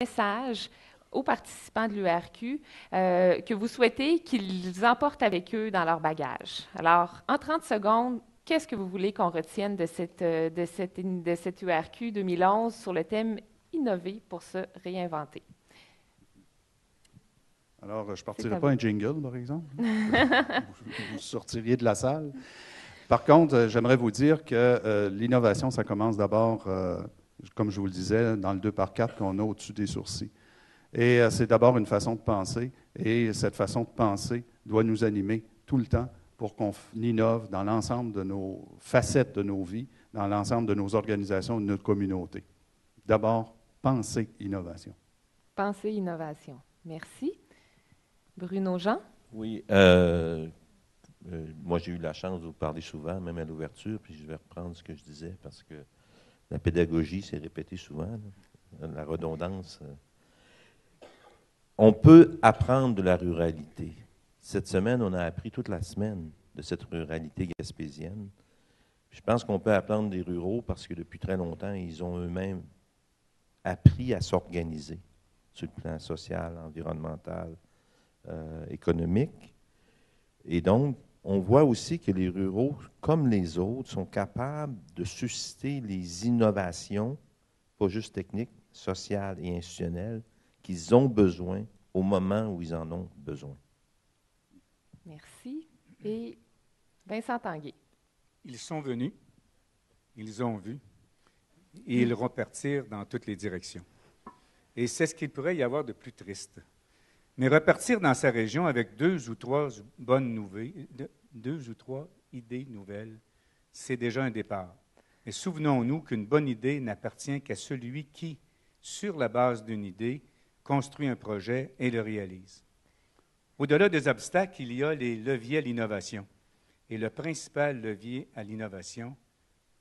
message aux participants de l'URQ que vous souhaitez qu'ils emportent avec eux dans leur bagage. Alors, en 30 secondes, qu'est-ce que vous voulez qu'on retienne de cette URQ 2011 sur le thème « Innover pour se réinventer ». Alors, je ne partirai pas un jingle, par exemple. Vous sortiriez de la salle. Par contre, j'aimerais vous dire que l'innovation, ça commence d'abord, comme je vous le disais, dans le 2x4 qu'on a au-dessus des sourcils. Et c'est d'abord une façon de penser. Et cette façon de penser doit nous animer tout le temps pour qu'on innove dans l'ensemble de nos facettes de nos vies, dans l'ensemble de nos organisations, de notre communauté. D'abord, penser innovation. Penser innovation. Merci. Bruno Jean? Oui, moi j'ai eu la chance de vous parler souvent, même à l'ouverture, puis je vais reprendre ce que je disais, parce que la pédagogie, c'est répété souvent, là, la redondance. On peut apprendre de la ruralité. Cette semaine, on a appris toute la semaine de cette ruralité gaspésienne. Je pense qu'on peut apprendre des ruraux parce que depuis très longtemps, ils ont eux-mêmes appris à s'organiser sur le plan social, environnemental, économique. Et donc, on voit aussi que les ruraux, comme les autres, sont capables de susciter les innovations, pas juste techniques, sociales et institutionnelles, qu'ils ont besoin au moment où ils en ont besoin. Merci. Et Vincent Tanguay. Ils sont venus, ils ont vu, et ils repartirent dans toutes les directions. Et c'est ce qu'il pourrait y avoir de plus triste. Mais repartir dans sa région avec 2 ou 3 idées nouvelles, c'est déjà un départ. Mais souvenons-nous qu'une bonne idée n'appartient qu'à celui qui, sur la base d'une idée, construit un projet et le réalise. Au-delà des obstacles, il y a les leviers à l'innovation. Et le principal levier à l'innovation,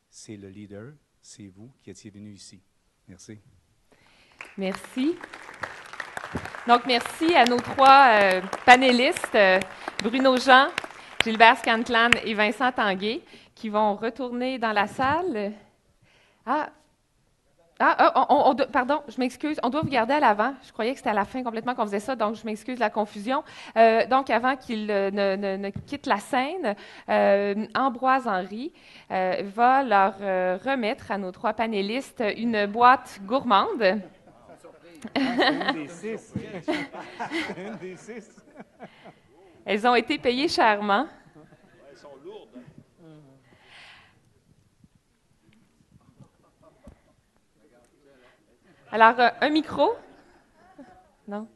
c'est le leader, c'est vous qui étiez venu ici. Merci. Merci. Donc, merci à nos 3 panélistes, Bruno Jean, Gilbert Scantlan et Vincent Tanguay, qui vont retourner dans la salle. Pardon, je m'excuse. On doit vous garder à l'avant. Je croyais que c'était à la fin complètement qu'on faisait ça, donc je m'excuse de la confusion. Donc, avant qu'ils ne quittent la scène, Ambroise Henry va leur remettre à nos 3 panélistes une boîte gourmande. Une des 6. Une des 6. Elles ont été payées chèrement. Elles sont lourdes. Alors, un micro? Non?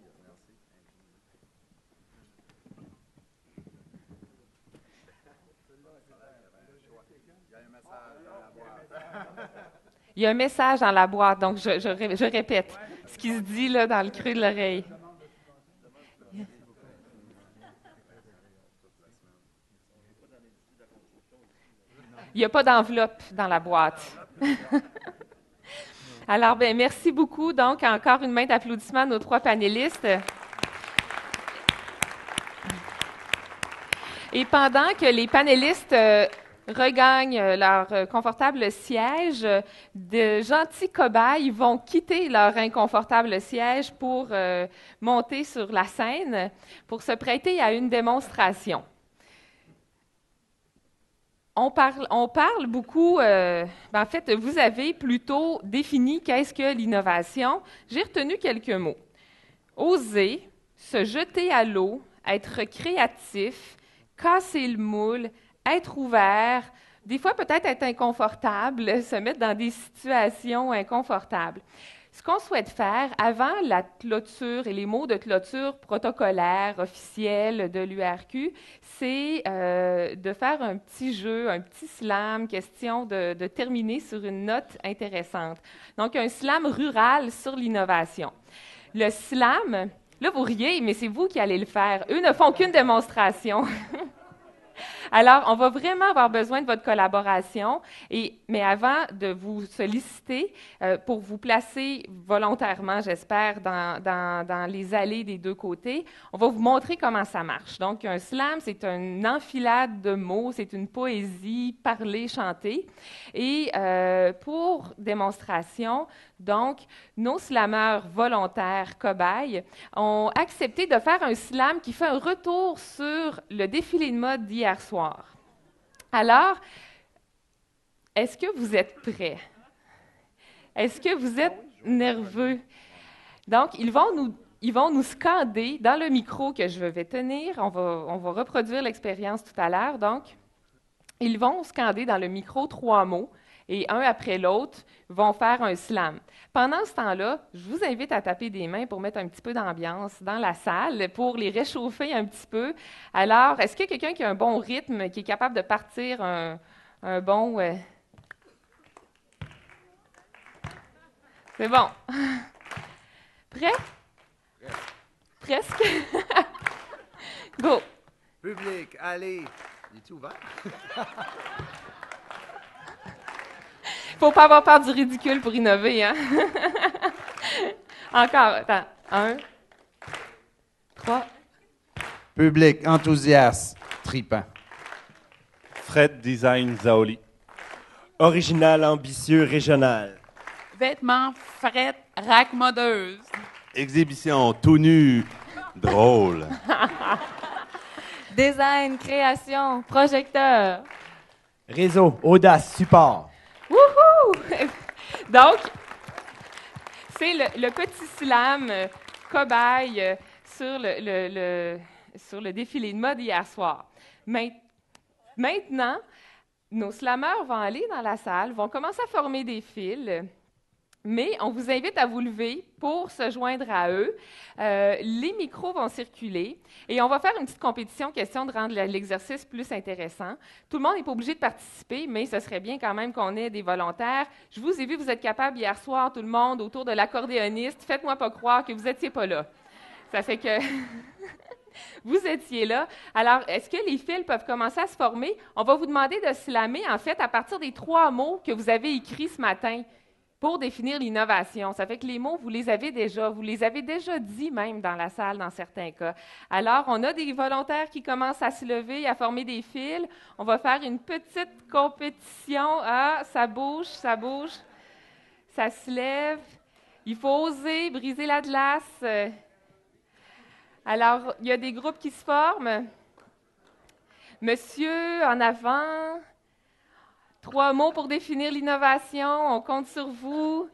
Il y a un message dans la boîte, donc je répète ce qui se dit là dans le creux de l'oreille. Il n'y a pas d'enveloppe dans la boîte. Alors, merci beaucoup. Donc, encore une main d'applaudissement à nos 3 panélistes. Et pendant que les panélistes regagnent leur confortable siège, de gentils cobayes vont quitter leur inconfortable siège pour monter sur la scène pour se prêter à une démonstration. On parle beaucoup, en fait, vous avez plutôt défini qu'est-ce que l'innovation. J'ai retenu quelques mots. Oser, se jeter à l'eau, être créatif, casser le moule, être ouvert, des fois peut-être être inconfortable, se mettre dans des situations inconfortables. Ce qu'on souhaite faire avant la clôture et les mots de clôture protocolaires, officiels de l'URQ, c'est de faire un petit jeu, un petit slam, question de terminer sur une note intéressante. Donc, un slam rural sur l'innovation. Le slam, là, vous riez, mais c'est vous qui allez le faire. Eux ne font qu'une démonstration. Alors, on va vraiment avoir besoin de votre collaboration, mais avant de vous solliciter pour vous placer volontairement, j'espère, dans les allées des 2 côtés, on va vous montrer comment ça marche. Donc, un slam, c'est une enfilade de mots, c'est une poésie parlée, chantée. Et pour démonstration, Donc, nos slameurs volontaires cobayes ont accepté de faire un slam qui fait un retour sur le défilé de mode d'hier soir. Alors, est-ce que vous êtes prêts? Est-ce que vous êtes nerveux? Donc, ils vont nous scander dans le micro que je vais tenir. On va reproduire l'expérience tout à l'heure. Donc, ils vont scander dans le micro 3 mots et un après l'autre vont faire un slam. Pendant ce temps-là, je vous invite à taper des mains pour mettre un petit peu d'ambiance dans la salle, pour les réchauffer un petit peu. Alors, est-ce qu'il y a quelqu'un qui a un bon rythme, qui est capable de partir un bon... C'est bon. Prêt? Presque. Go. Public, allez. Il est ouvert? Faut pas avoir peur du ridicule pour innover, hein? Encore, attends. 1, 3. Public, enthousiaste, tripant. Fred Design Zaoli. Original, ambitieux, régional. Vêtements, fret, racmodeuses. Exhibition tout nu. Drôle. Design, création, projecteur. Réseau, audace, support. Wouhou! Donc, c'est le petit slam cobaye sur le défilé de mode hier soir. Maintenant, nos slameurs vont aller dans la salle, vont commencer à former des fils, mais on vous invite à vous lever pour se joindre à eux. Les micros vont circuler et on va faire une petite compétition, question de rendre l'exercice plus intéressant. Tout le monde n'est pas obligé de participer, mais ce serait bien quand même qu'on ait des volontaires. Je vous ai vu, vous êtes capables hier soir, tout le monde, autour de l'accordéoniste. Faites-moi pas croire que vous n'étiez pas là. Ça fait que vous étiez là. Alors, est-ce que les fils peuvent commencer à se former? On va vous demander de slammer, en fait, à partir des 3 mots que vous avez écrits ce matin pour définir l'innovation. Ça fait que les mots, vous les avez déjà dit même dans la salle dans certains cas. Alors, on a des volontaires qui commencent à se lever, à former des fils. On va faire une petite compétition. Ah, ça bouge, ça se lève. Il faut oser briser la glace. Alors, il y a des groupes qui se forment. Monsieur, en avant. 3 mots pour définir l'innovation. On compte sur vous.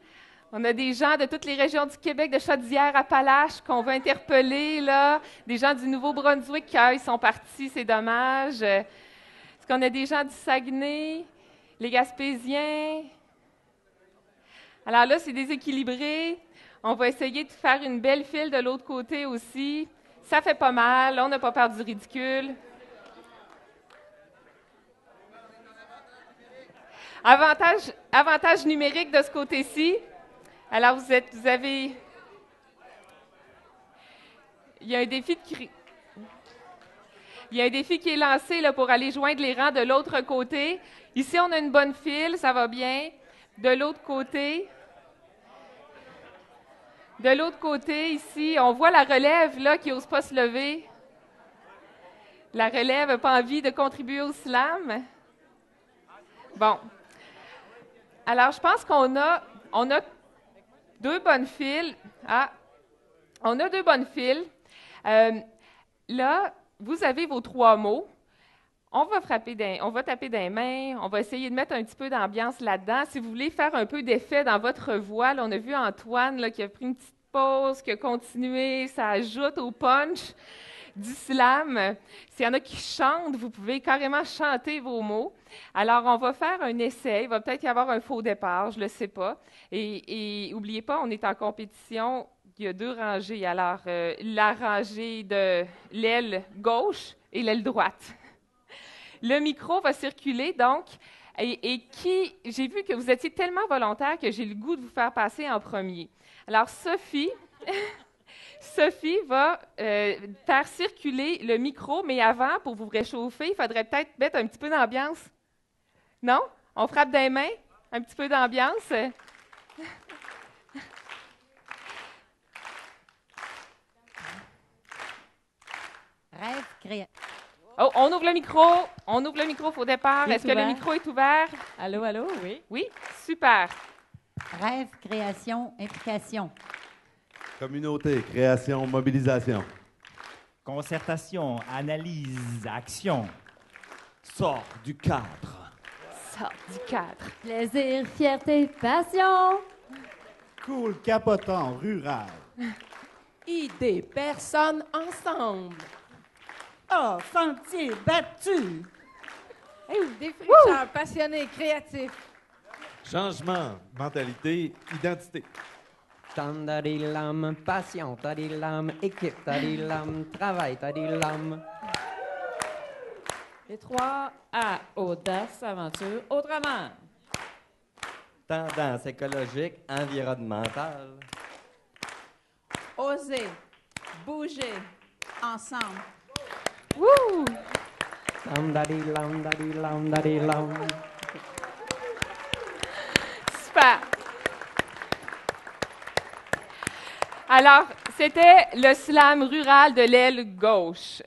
On a des gens de toutes les régions du Québec, de Chaudière-Appalaches, qu'on veut interpeller, là. Des gens du Nouveau-Brunswick, ils sont partis, c'est dommage. Est-ce qu'on a des gens du Saguenay, les Gaspésiens? Alors là, c'est déséquilibré. On va essayer de faire une belle file de l'autre côté aussi. Ça fait pas mal. On n'a pas peur du ridicule. Avantage numérique de ce côté-ci. Alors, vous avez... Il y a un défi qui est lancé là, pour aller joindre les rangs de l'autre côté. Ici, on a une bonne file, ça va bien. De l'autre côté, ici, on voit la relève là, qui n'ose pas se lever. La relève n'a pas envie de contribuer au slam. Bon. Alors, je pense qu'on a 2 bonnes files. Ah, on a 2 bonnes files. Là, vous avez vos 3 mots. On va taper des mains. On va essayer de mettre un petit peu d'ambiance là-dedans. Si vous voulez faire un peu d'effet dans votre voix, là, on a vu Antoine là, qui a pris une petite pause, qui a continué. Ça ajoute au punch du slam. S'il y en a qui chantent, vous pouvez carrément chanter vos mots. Alors, on va faire un essai. Il va peut-être y avoir un faux départ, je ne le sais pas. Et n'oubliez pas, on est en compétition. Il y a 2 rangées. Alors, la rangée de l'aile gauche et l'aile droite. Le micro va circuler, donc, j'ai vu que vous étiez tellement volontaire que j'ai le goût de vous faire passer en premier. Alors, Sophie va faire circuler le micro, mais avant, pour vous réchauffer, il faudrait peut-être mettre un petit peu d'ambiance. Non? On frappe des mains? Un petit peu d'ambiance? Rêve créatif. Oh, on ouvre le micro. Au départ. Est-ce que le micro est ouvert? Allô, oui. Oui? Super. Rêve, création, implication. Communauté, création, mobilisation. Concertation, analyse, action. Sort du cadre. Sort du cadre. Plaisir, fierté, passion. Cool, capotant, rural. Idées, personnes, ensemble. Oh, sentier battu. Défricheur, passionné, créatif. Changement, mentalité, identité. Tandarilam, passion, tadilam, équipe, tadilam, travail, tadilam. Les 3 A, audace, aventure, autrement. Tendance écologique, environnementale. Oser, bouger, ensemble. Wouh! Tandarilam, dadilam, dadilam. Super. Alors, c'était le slam rural de l'aile gauche.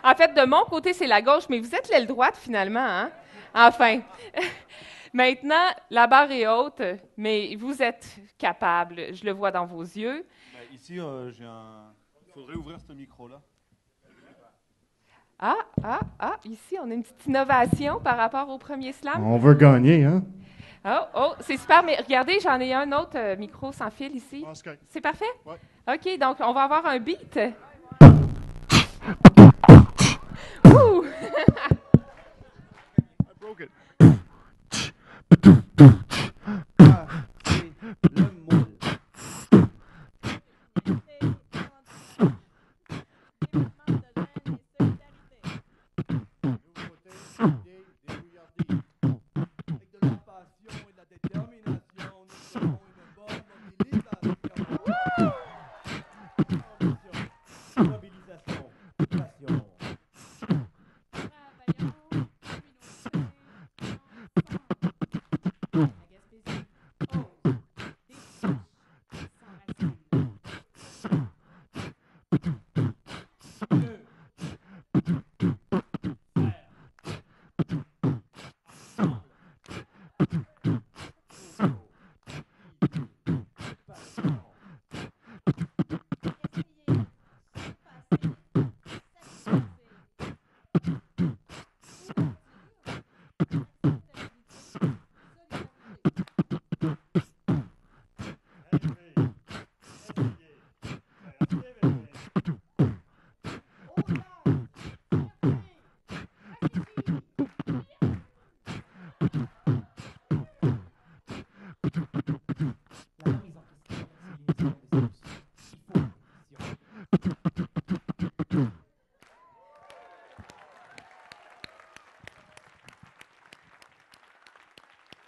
En fait, de mon côté, c'est la gauche, mais vous êtes l'aile droite finalement, hein? Enfin. Maintenant, la barre est haute, mais vous êtes capable. Je le vois dans vos yeux. Ben, ici, j'ai un... Il faudrait ouvrir ce micro-là. Ici, on a une petite innovation par rapport au premier slam. On veut gagner, hein? Oh, c'est super, mais regardez, j'en ai un autre micro sans fil ici. C'est parfait? Oui. OK, donc on va avoir un beat. Ouh! I broke it.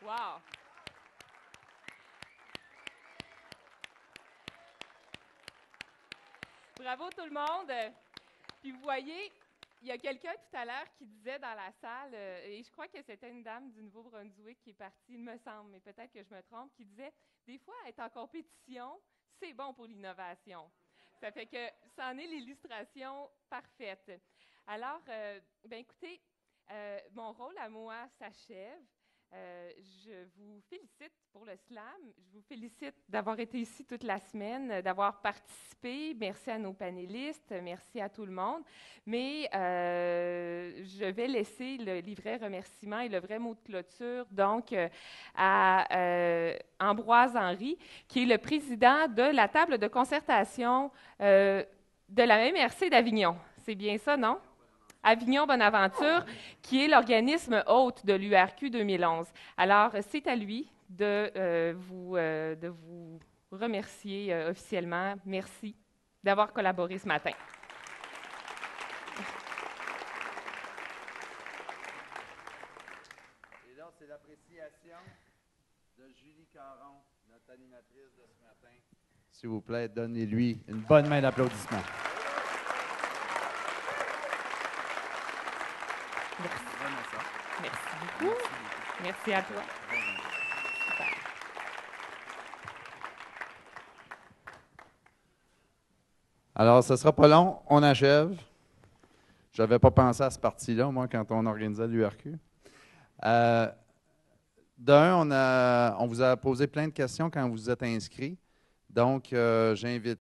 Wow! Bravo tout le monde! Puis vous voyez, il y a quelqu'un tout à l'heure qui disait dans la salle, et je crois que c'était une dame du Nouveau-Brunswick qui est partie, il me semble, mais peut-être que je me trompe, qui disait, des fois, être en compétition, c'est bon pour l'innovation. Ça fait que ça en est l'illustration parfaite. Alors, écoutez, mon rôle à moi s'achève. Je vous félicite pour le slam. Je vous félicite d'avoir été ici toute la semaine, d'avoir participé. Merci à nos panélistes, merci à tout le monde. Mais je vais laisser le livret remerciement et le vrai mot de clôture, donc, à Ambroise Henry, qui est le président de la table de concertation de la MRC d'Avignon. C'est bien ça, non? Avignon Bonaventure, qui est l'organisme hôte de l'URQ 2011. Alors, c'est à lui de vous remercier officiellement. Merci d'avoir collaboré ce matin. Et donc, c'est l'appréciation de Julie Caron, notre animatrice de ce matin. S'il vous plaît, donnez-lui une bonne main d'applaudissement. Merci. Merci beaucoup. Merci à toi. Super. Alors, ce ne sera pas long. On achève. Je n'avais pas pensé à cette partie-là, moi, quand on organisait l'URQ. D'un, on vous a posé plein de questions quand vous vous êtes inscrits. Donc, j'invite